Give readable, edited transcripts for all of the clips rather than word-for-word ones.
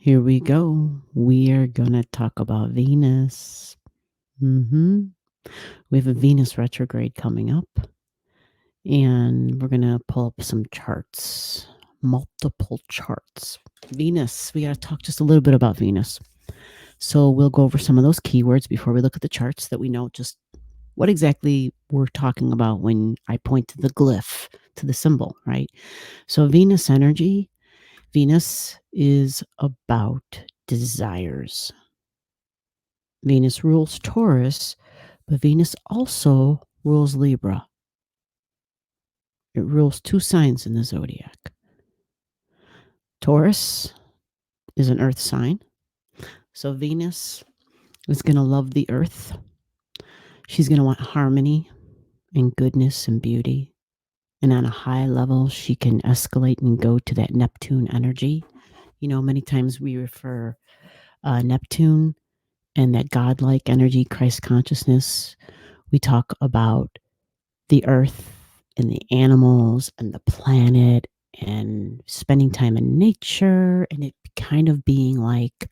Here we go. We are going to talk about Venus. We have a Venus retrograde coming up, and we're going to pull up some charts, multiple charts. Venus, we got to talk just a little bit about Venus. So we'll go over some of those keywords before we look at the charts that we know just what exactly we're talking about when I point to the glyph, to the symbol, right? So Venus energy, Venus is about desires. Venus rules Taurus, but Venus also rules Libra. It rules two signs in the zodiac. Taurus is an earth sign. So Venus is going to love the earth. She's going to want harmony and goodness and beauty. And on a high level, she can escalate and go to that Neptune energy. You know, many times we refer Neptune and that godlike energy, Christ consciousness. We talk about the earth and the animals and the planet and spending time in nature, and it kind of being like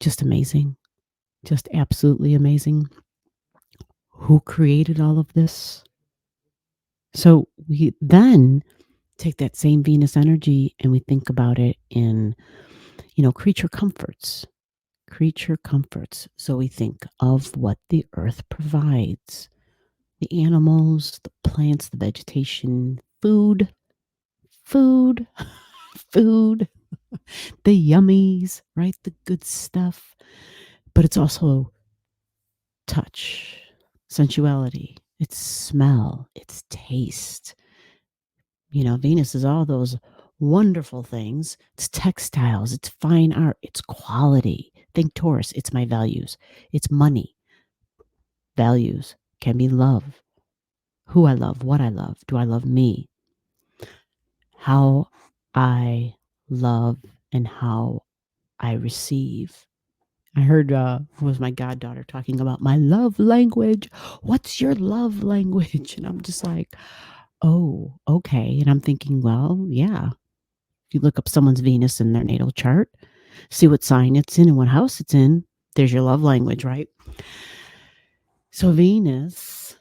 just amazing, just absolutely amazing. Who created all of this? So we then take that same Venus energy and we think about it in, creature comforts. Creature comforts. So we think of what the earth provides. The animals, the plants, the vegetation, food, food, the yummies, right? The good stuff. But it's also touch, sensuality, it's smell, it's taste. Venus is all those wonderful things. It's textiles, it's fine art, it's quality. Think Taurus, it's my values, it's money. Values can be love. Who I love, what I love, do I love me? How I love and how I receive. I heard was my goddaughter talking about my love language. What's your love language? And I'm just like, oh, okay. And I'm thinking, well, yeah. If you look up someone's Venus in their natal chart, see what sign it's in and what house it's in, there's your love language, right? So Venus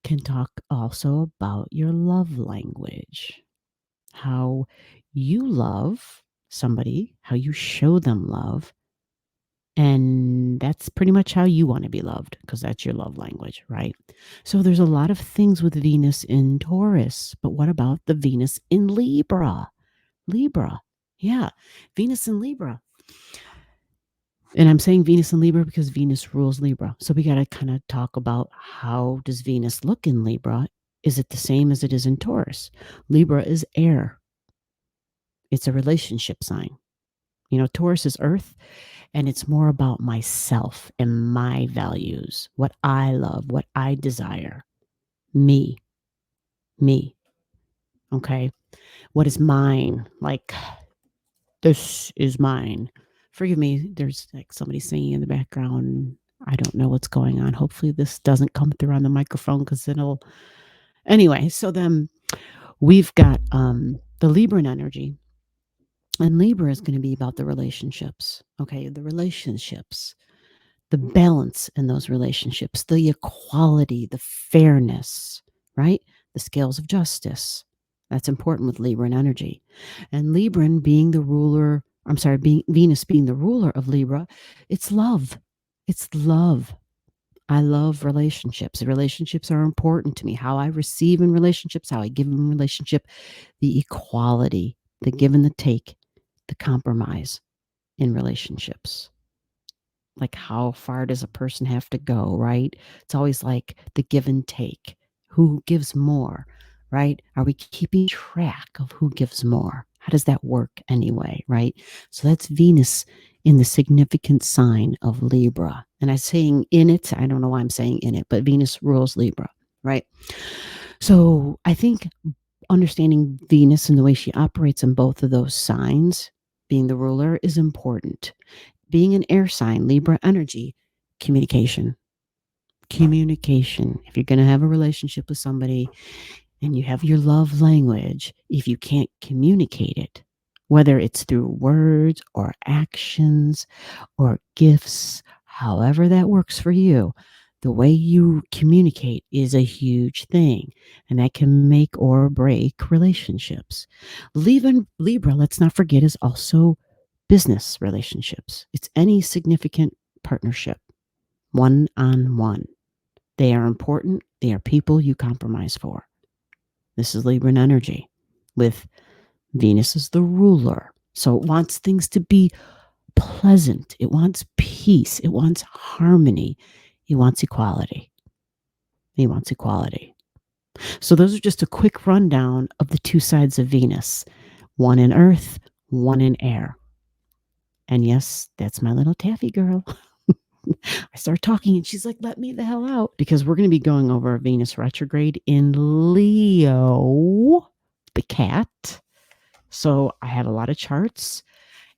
can talk also about your love language. How you love somebody, how you show them love. And that's pretty much how you want to be loved, because that's your love language, right? So there's a lot of things with Venus in Taurus, but what about the Venus in Libra? Libra, yeah, Venus in Libra. And I'm saying Venus in Libra because Venus rules Libra. So we got to kind of talk about, how does Venus look in Libra? Is it the same as it is in Taurus? Libra is air. It's a relationship sign. Taurus is earth, and it's more about myself and my values, what I love, what I desire. Me. Okay. What is mine? Like, this is mine. Forgive me. There's like somebody singing in the background. I don't know what's going on. Hopefully this doesn't come through on the microphone, because it'll. Anyway, so then we've got the Libran energy. And Libra is going to be about the relationships. Okay. The relationships. The balance in those relationships, the equality, the fairness, right? The scales of justice. That's important with Libran energy. And Libran being the ruler, Venus being the ruler of Libra, it's love. It's love. I love relationships. Relationships are important to me. How I receive in relationships, how I give in relationship, the equality, the give and the take, the compromise in relationships. Like, how far does a person have to go, right? It's always like the give and take. Who gives more, right? Are we keeping track of who gives more? How does that work anyway, right? So that's Venus in the significant sign of Libra. And I'm saying in it, I don't know why I'm saying in it, but Venus rules Libra, right? So I think understanding Venus and the way she operates in both of those signs, being the ruler, is important. Being an air sign, Libra energy, communication. If you're going to have a relationship with somebody and you have your love language, if you can't communicate it, whether it's through words or actions or gifts, however that works for you. The way you communicate is a huge thing, and that can make or break relationships. Libra, let's not forget, is also business relationships. It's any significant partnership, one on one. They are important. They are people you compromise for. This is Libran energy with Venus as the ruler. So it wants things to be pleasant. It wants peace. It wants harmony. It wants equality. He wants equality. So those are just a quick rundown of the two sides of Venus, one in earth, one in air. And yes, that's my little taffy girl. I start talking and she's like, let me the hell out, because we're going to be going over Venus retrograde in Leo, the cat. So I have a lot of charts,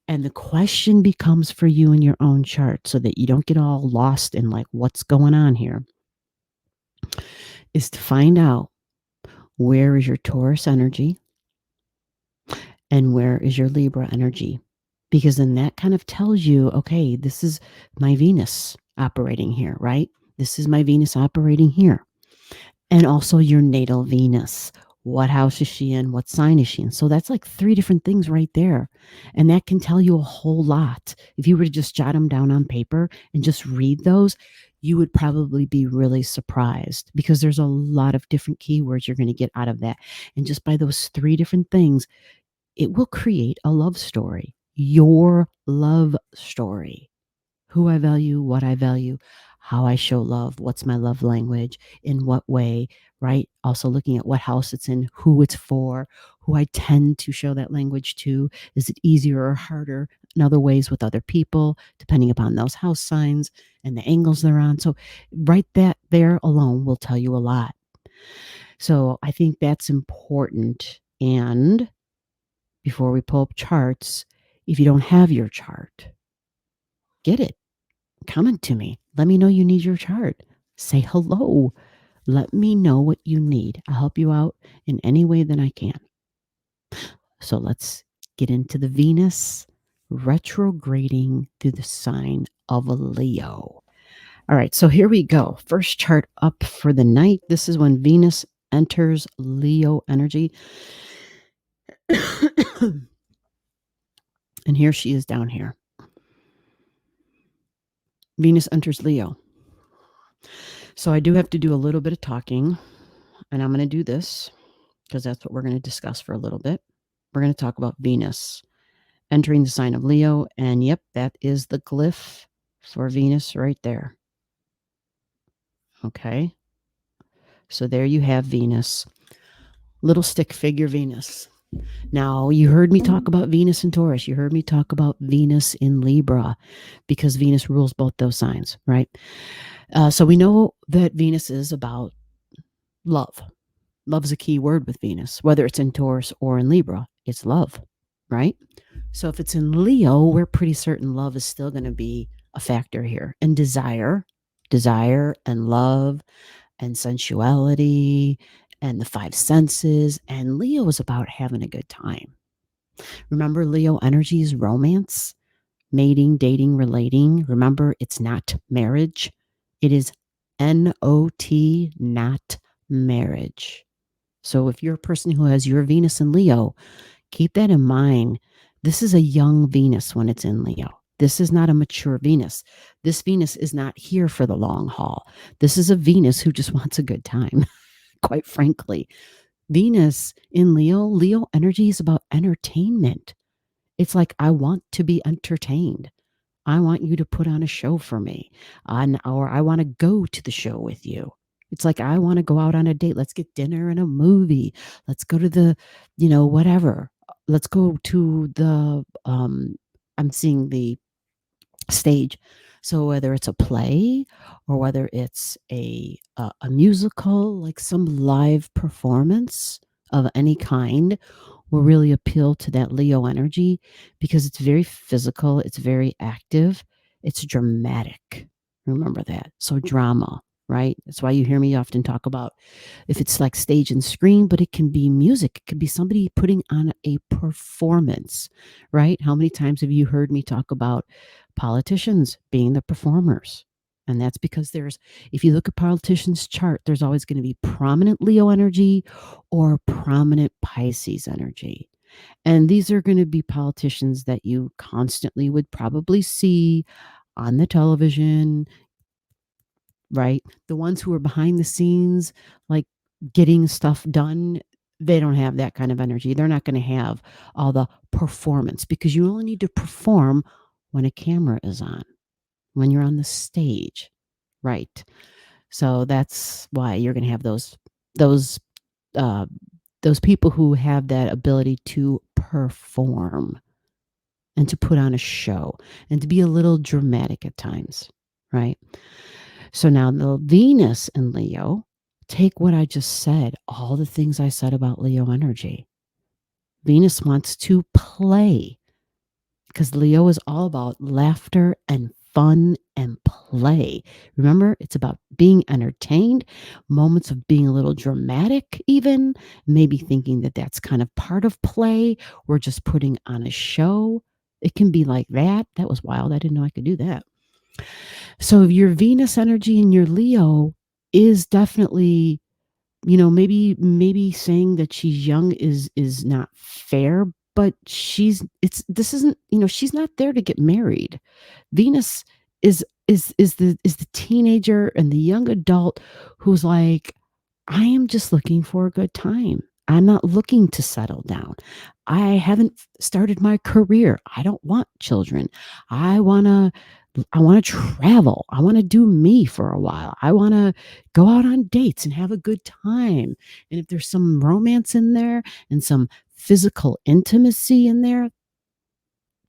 and the question becomes for you in your own chart, so that you don't get all lost in like what's going on here, is to find out where is your Taurus energy and where is your Libra energy. Because then that kind of tells you, okay, this is my Venus operating here, right? This is my Venus operating here. And also your natal Venus. What house is she in? What sign is she in? So that's like 3 different things right there. And that can tell you a whole lot. If you were to just jot them down on paper and just read those, you would probably be really surprised, because there's a lot of different keywords you're going to get out of that. And just by those 3 different things, it will create a love story, your love story. Who I value, what I value, how I show love, what's my love language, in what way, right? Also looking at what house it's in, who it's for, who I tend to show that language to. Is it easier or harder in other ways with other people, depending upon those house signs and the angles they're on? So right that there alone will tell you a lot. So I think that's important. And before we pull up charts, if you don't have your chart, get it. Comment to me. Let me know you need your chart. Say hello. Let me know what you need. I'll help you out in any way that I can. So let's get into the Venus retrograding through the sign of Leo. All right, so here we go. First chart up for the night. This is when Venus enters Leo energy. And here she is down here. Venus enters Leo. So I do have to do a little bit of talking, and I'm going to do this because that's what we're going to discuss for a little bit. We're going to talk about Venus entering the sign of Leo, and yep, that is the glyph for Venus right there. Okay. So there you have Venus. Little stick figure Venus. Now, you heard me talk about Venus in Taurus. You heard me talk about Venus in Libra, because Venus rules both those signs, right? So we know that Venus is about love. Love is a key word with Venus, whether it's in Taurus or in Libra. It's love, right? So if it's in Leo, we're pretty certain love is still going to be a factor here. And desire and love and sensuality and the 5 senses. And Leo is about having a good time. Remember, Leo energy is romance, mating, dating, relating. Remember, it's not marriage. It is N-O-T, not marriage. So if you're a person who has your Venus in Leo, keep that in mind. This is a young Venus when it's in Leo. This is not a mature Venus. This Venus is not here for the long haul. This is a Venus who just wants a good time, quite frankly. Venus in Leo energy is about entertainment. It's like, I want to be entertained. I want you to put on a show for me, or I want to go to the show with you. It's like, I want to go out on a date. Let's get dinner and a movie. Let's go to the, whatever. Let's go to the, I'm seeing the stage. So whether it's a play or whether it's a musical, like some live performance of any kind, will really appeal to that Leo energy, because it's very physical, it's very active, it's dramatic. Remember that. So drama, right? That's why you hear me often talk about if it's like stage and screen, but it can be music. It could be somebody putting on a performance, right? How many times have you heard me talk about politicians being the performers? And that's because if you look at politicians' chart, there's always going to be prominent Leo energy or prominent Pisces energy. And these are going to be politicians that you constantly would probably see on the television, right? The ones who are behind the scenes, like getting stuff done, they don't have that kind of energy. They're not going to have all the performance because you only need to perform when a camera is on, when you're on the stage, right? So that's why you're going to have those uh, those people who have that ability to perform and to put on a show and to be a little dramatic at times, right? So now the Venus in Leo, take what I just said, all the things I said about Leo energy. Venus wants to play because Leo is all about laughter and fun and play. Remember, it's about being entertained, moments of being a little dramatic, even maybe thinking that that's kind of part of play. We're just putting on a show. It can be like that. That was wild. I didn't know I could do that. So your Venus energy in your Leo is definitely, maybe saying that she's young is not fair, but this isn't, she's not there to get married. Venus is the teenager and the young adult who's like, I am just looking for a good time. I'm not looking to settle down. I haven't started my career. I don't want children. I want to I want to travel. I want to do me for a while. I want to go out on dates and have a good time. And if there's some romance in there and some physical intimacy in there,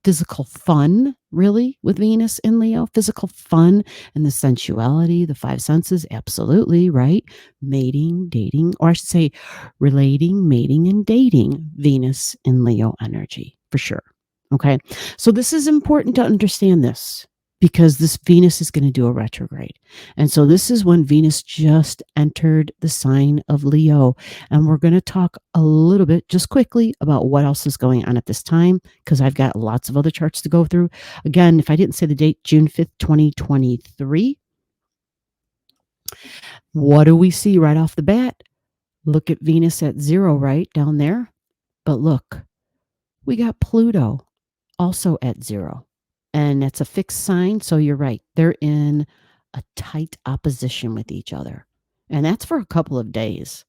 physical fun, really, with Venus in Leo, physical fun and the sensuality, the five senses, absolutely, right? Mating, dating, or I should say relating, mating, and dating, Venus in Leo energy, for sure. Okay. So this is important to understand this because this Venus is going to do a retrograde. And so this is when Venus just entered the sign of Leo. And we're going to talk a little bit, just quickly, about what else is going on at this time, because I've got lots of other charts to go through. Again, if I didn't say the date, June 5th, 2023. What do we see right off the bat? Look at Venus at 0 right down there. But look, we got Pluto also at 0. And that's a fixed sign. So you're right. They're in a tight opposition with each other. And that's for a couple of days,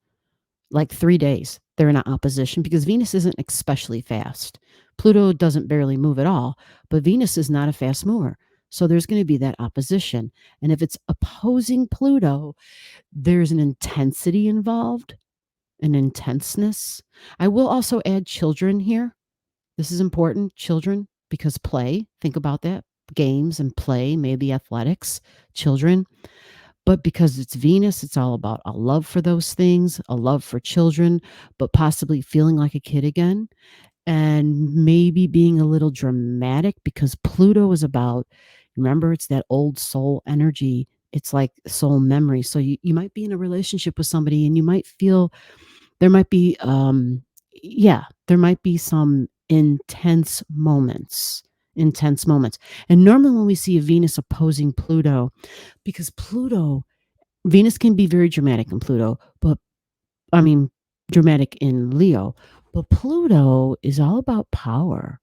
like 3 days. They're in an opposition because Venus isn't especially fast. Pluto doesn't barely move at all, but Venus is not a fast mover. So there's going to be that opposition. And if it's opposing Pluto, there's an intensity involved, an intenseness. I will also add children here. This is important, children, because play, think about that, games and play, maybe athletics, children. But because it's Venus, it's all about a love for those things, a love for children, but possibly feeling like a kid again. And maybe being a little dramatic because Pluto is about, remember, it's that old soul energy. It's like soul memory. So you might be in a relationship with somebody and you might feel there might be, there might be some intense moments. And normally when we see a Venus opposing Pluto, because Venus can be very dramatic in Pluto, but I mean, dramatic in Leo, but Pluto is all about power.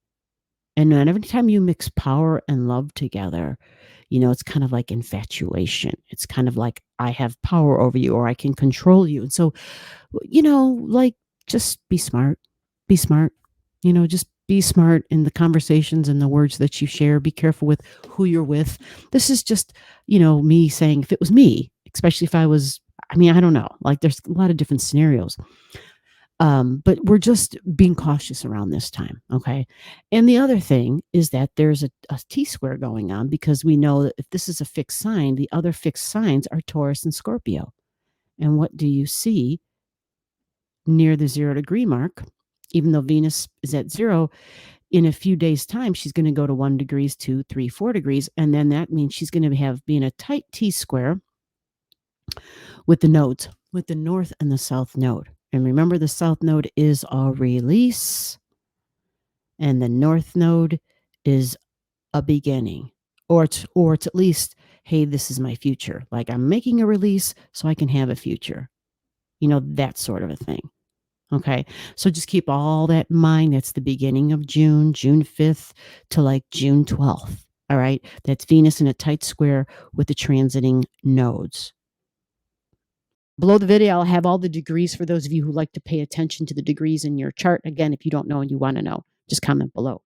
And then every time you mix power and love together, it's kind of like infatuation. It's kind of like I have power over you or I can control you. And so, like just be smart, be smart, just be smart in the conversations and the words that you share. Be careful with who you're with. This is just, me saying if it was me, especially if I was, I don't know, like there's a lot of different scenarios. But we're just being cautious around this time. Okay. And the other thing is that there's a T-square going on because we know that if this is a fixed sign, the other fixed signs are Taurus and Scorpio. And what do you see near the 0-degree mark? Even though Venus is at 0, in a few days' time, she's going to go to 1 degrees, 2, 3, 4 degrees. And then that means she's going to be in a tight T-square with the nodes, with the north and the south node. And remember, the south node is a release, and the north node is a beginning, or it's at least, hey, this is my future. Like, I'm making a release so I can have a future. That sort of a thing. Okay. So just keep all that in mind. That's the beginning of June, June 5th to like June 12th. All right. That's Venus in a tight square with the transiting nodes. Below the video, I'll have all the degrees for those of you who like to pay attention to the degrees in your chart. Again, if you don't know and you want to know, just comment below.